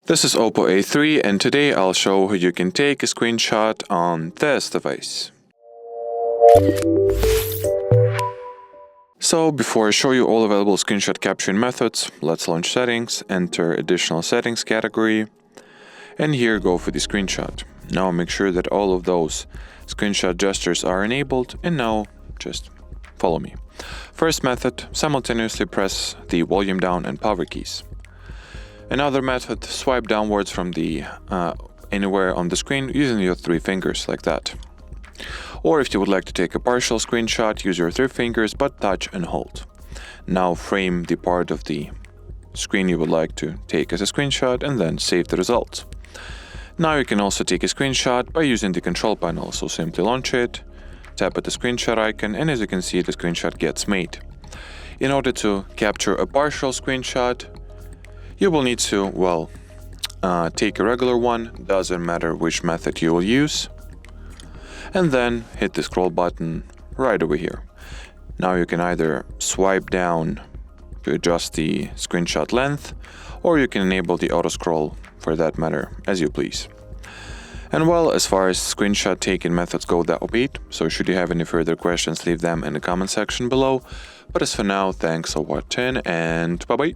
This is OPPO A3 and today I'll show how you can take a screenshot on this device. So before I show you all available screenshot capturing methods, let's launch settings, enter additional settings category, and here go for the screenshot. Now make sure that all of those screenshot gestures are enabled, and now just follow me. First method, simultaneously press the volume down and power keys. Another method, swipe downwards from the anywhere on the screen using your 3 fingers like that. Or if you would like to take a partial screenshot, use your 3 fingers but touch and hold. Now frame the part of the screen you would like to take as a screenshot and then save the results. Now you can also take a screenshot by using the control panel, so simply launch it, tap at the screenshot icon, and as you can see the screenshot gets made. In order to capture a partial screenshot, you will need to, take a regular one, doesn't matter which method you will use, and then hit the scroll button right over here. Now you can either swipe down to adjust the screenshot length, or you can enable the auto scroll for that matter, as you please. And as far as screenshot taking methods go, that will be it. So should you have any further questions, leave them in the comment section below. But as for now, thanks for watching and bye bye.